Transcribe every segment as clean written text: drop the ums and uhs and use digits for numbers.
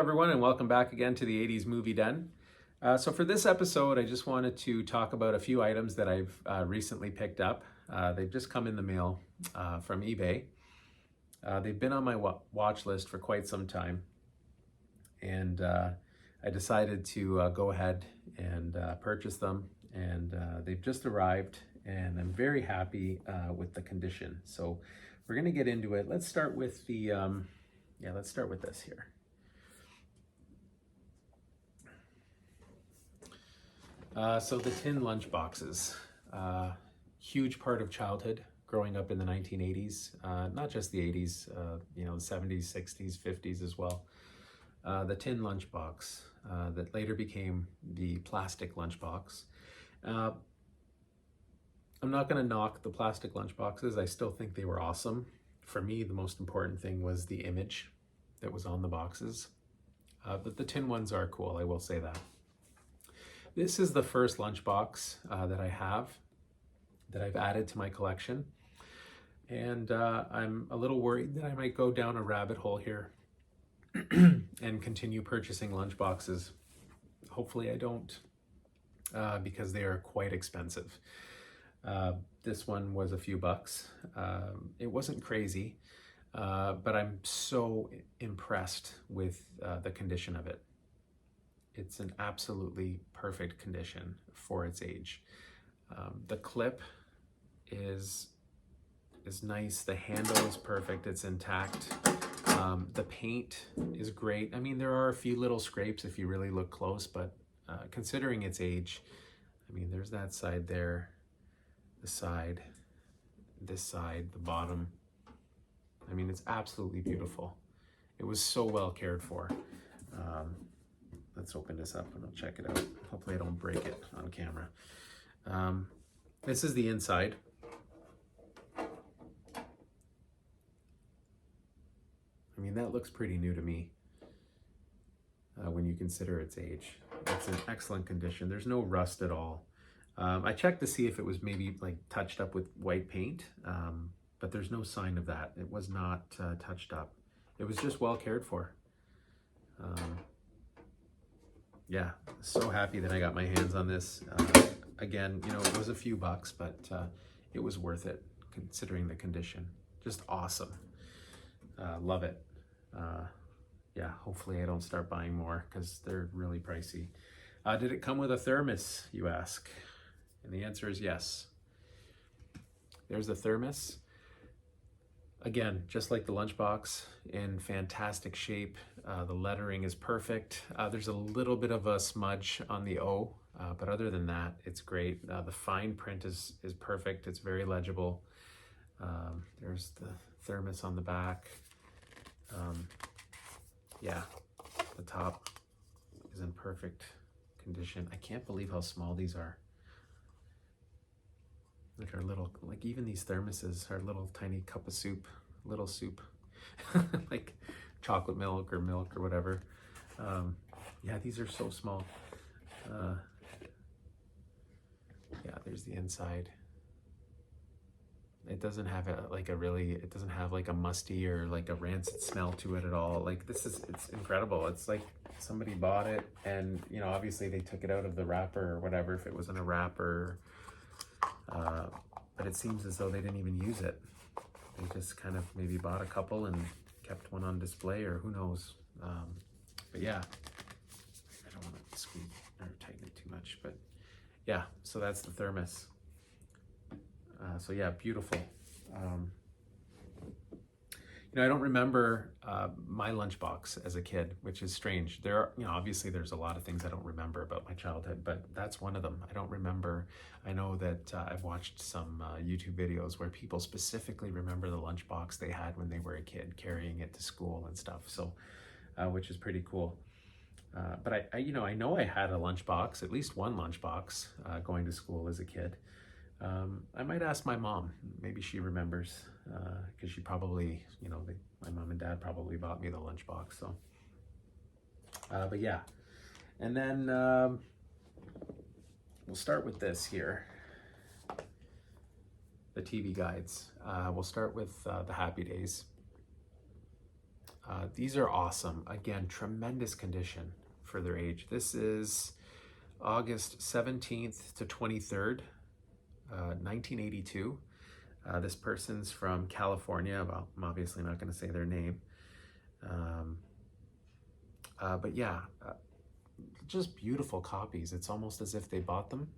everyone, and welcome back again to the 80s Movie Den. So for this episode, I just wanted to talk about a few items that I've recently picked up. They've just come in the mail from eBay. They've been on my watch list for quite some time, and I decided to go ahead and purchase them, and they've just arrived, and I'm very happy with the condition. So we're going to get into it. Let's start with the, let's start with this here. So the tin lunchboxes, huge part of childhood growing up in the 1980s, not just the 80s, the 70s, 60s, 50s as well. The tin lunchbox that later became the plastic lunchbox. I'm not going to knock the plastic lunchboxes. I still think they were awesome. For me, the most important thing was the image that was on the boxes. But the tin ones are cool, I will say that. This is the first lunchbox that I have, that I've added to my collection. And I'm a little worried that I might go down a rabbit hole here and continue purchasing lunchboxes. Hopefully I don't, because they are quite expensive. This one was a few bucks. It wasn't crazy, but I'm so impressed with the condition of it. It's an absolutely perfect condition for its age. The clip is nice. The handle is perfect. It's intact. The paint is great. I mean, there are a few little scrapes if you really look close, but considering its age, I mean, there's that side there, the side, this side, the bottom. I mean, it's absolutely beautiful. It was so well cared for. Let's open this up and I'll check it out. Hopefully I don't break it on camera. This is the inside. I mean, that looks pretty new to me when you consider its age. It's in excellent condition. There's no rust at all. I checked to see if it was maybe like touched up with white paint, but there's no sign of that. It was not touched up. It was just well cared for. Yeah, so happy that I got my hands on this. Again, it was a few bucks, but it was worth it considering the condition. Just awesome. Love it. Yeah, hopefully I don't start buying more because they're really pricey. Did it come with a thermos, you ask? And the answer is yes. There's the thermos. Again, just like the lunchbox, in fantastic shape. The lettering is perfect. There's a little bit of a smudge on the O, but other than that, it's great. The fine print is perfect. It's very legible. There's the thermos on the back. Yeah, the top is in perfect condition. I can't believe how small these are. Like our little, like even these thermoses are little tiny cup of soup, little soup, like chocolate milk or whatever. Yeah, these are so small. Yeah, there's the inside. It doesn't have it doesn't have like a musty or like a rancid smell to it at all. Like it's incredible. It's like somebody bought it and, obviously they took it out of the wrapper or whatever, if it was in a wrapper. But it seems as though they didn't even use it. They just kind of maybe bought a couple and kept one on display, or who knows. But yeah, I don't want to squeeze or tighten it too much, but yeah, so that's the thermos. So yeah, beautiful. I don't remember my lunchbox as a kid, which is strange. There are, obviously there's a lot of things I don't remember about my childhood, but that's one of them. I don't remember. I know that I've watched some YouTube videos where people specifically remember the lunchbox they had when they were a kid, carrying it to school and stuff. So, which is pretty cool. But I know I had a lunchbox, at least one lunchbox, going to school as a kid. I might ask my mom, maybe she remembers, because she probably, my mom and dad probably bought me the lunchbox, so. But yeah, and then we'll start with this here, the TV guides. We'll start with the Happy Days. These are awesome. Again, tremendous condition for their age. This is August 17th to 23rd, 1982. This person's from California. Well, I'm obviously not going to say their name. But yeah, just beautiful copies. It's almost as if they bought them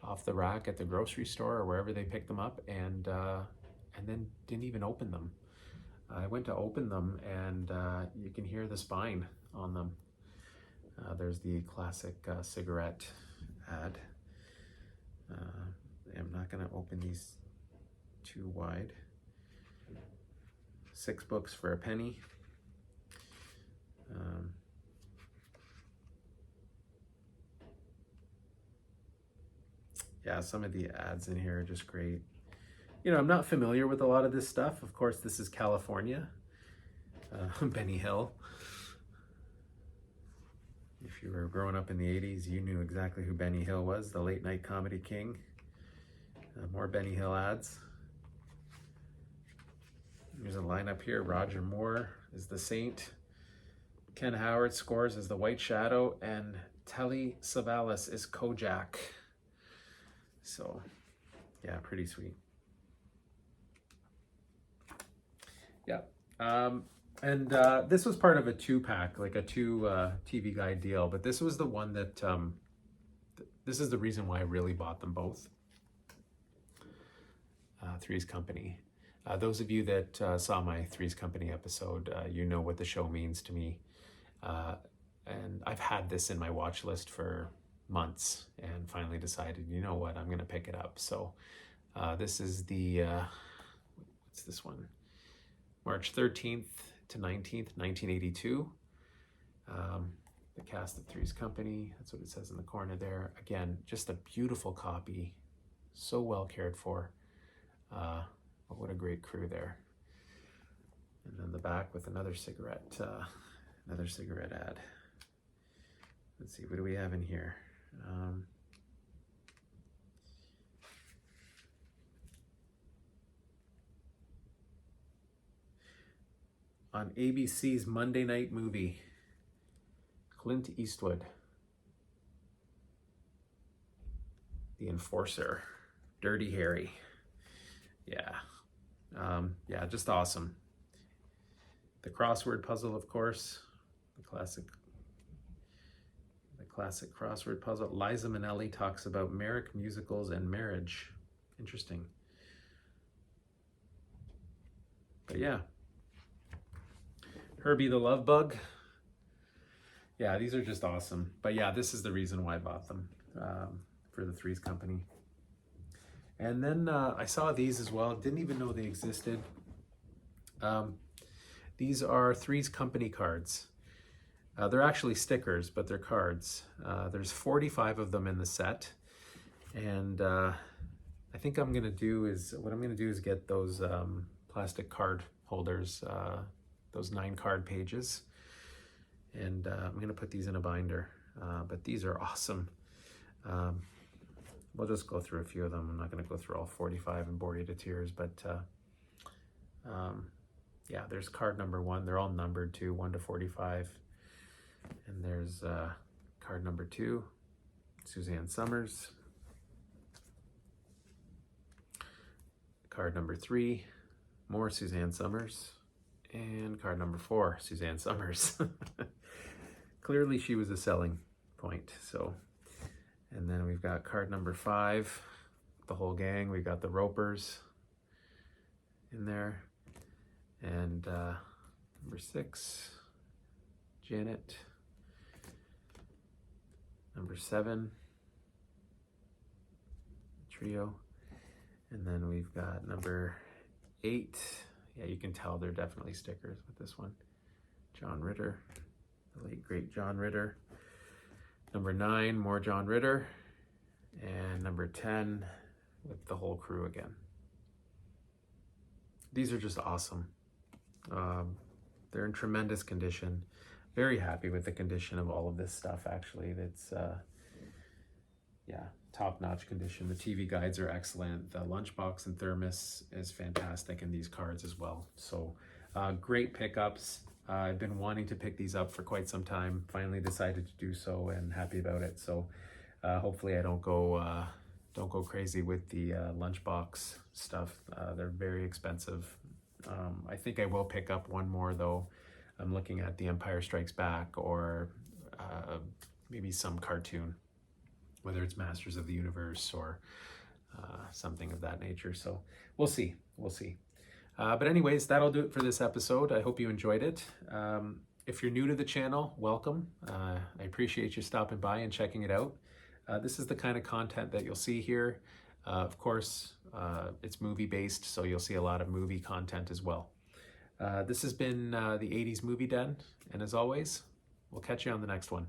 off the rack at the grocery store or wherever they picked them up, and then didn't even open them. I went to open them, and you can hear the spine on them. There's the classic cigarette ad. I'm not going to open these too wide. 6 books for a penny. Yeah, some of the ads in here are just great. You know, I'm not familiar with a lot of this stuff. Of course, this is California. Benny Hill. If you were growing up in the 80s, you knew exactly who Benny Hill was, the late night comedy king. More Benny Hill ads. There's a lineup here. Roger Moore is the Saint. Ken Howard scores as the White Shadow, and Telly Savalas is Kojak. So, yeah, pretty sweet. Yeah. And this was part of a 2-pack, like a 2 TV Guide deal, but this was the one that, this is the reason why I really bought them both. Three's Company. Those of you that saw my Three's Company episode, you know what the show means to me. And I've had this in my watch list for months and finally decided, you know what, I'm going to pick it up. So this is the, what's this one? March 13th to 19th, 1982. The cast of Three's Company, that's what it says in the corner there. Again, just a beautiful copy, so well cared for. What a great crew there. And then the back with another cigarette ad. Let's see, what do we have in here? On ABC's Monday Night Movie, Clint Eastwood, The Enforcer, Dirty Harry. Yeah, yeah, just awesome. The crossword puzzle, of course, the classic crossword puzzle. Liza Minnelli talks about Merrick musicals and marriage. Interesting. But yeah. Herbie the Love Bug. Yeah, these are just awesome. But yeah, this is the reason why I bought them, for the Three's Company. And then I saw these as well. Didn't even know they existed. These are Three's Company cards. They're actually stickers, but they're cards. There's 45 of them in the set. And I think what I'm gonna do is get those plastic card holders, those 9 card pages. And I'm gonna put these in a binder. But these are awesome. We'll just go through a few of them. I'm not gonna go through all 45 and bore you to tears, but yeah, there's card number 1. They're all numbered too, 1 to 45. And there's card number 2, Suzanne Summers. Card number 3, more Suzanne Summers. And card number 4, Suzanne Summers. Clearly she was a selling point, so. And then we've got card number 5, the whole gang. We got the Ropers in there. And number 6, Janet. Number 7, trio. And then we've got number 8. Yeah, you can tell they're definitely stickers with this one. John Ritter, the late great John Ritter. Number 9, more John Ritter. And number 10 with the whole crew again. These are just awesome. They're in tremendous condition. Very happy with the condition of all of this stuff, actually. It's, yeah, top-notch condition. The TV guides are excellent. The Lunchbox and Thermos is fantastic, and these cards as well. So great pickups. I've been wanting to pick these up for quite some time. Finally decided to do so, and happy about it. So hopefully I don't go crazy with the Lunchbox stuff. They're very expensive. I think I will pick up one more though. I'm looking at The Empire Strikes Back, or maybe some cartoon, whether it's Masters of the Universe or something of that nature. So we'll see. But anyways, that'll do it for this episode. I hope you enjoyed it. If you're new to the channel, welcome. I appreciate you stopping by and checking it out. This is the kind of content that you'll see here. Of course, it's movie based, so you'll see a lot of movie content as well. This has been the 80s Movie Den, and as always, we'll catch you on the next one.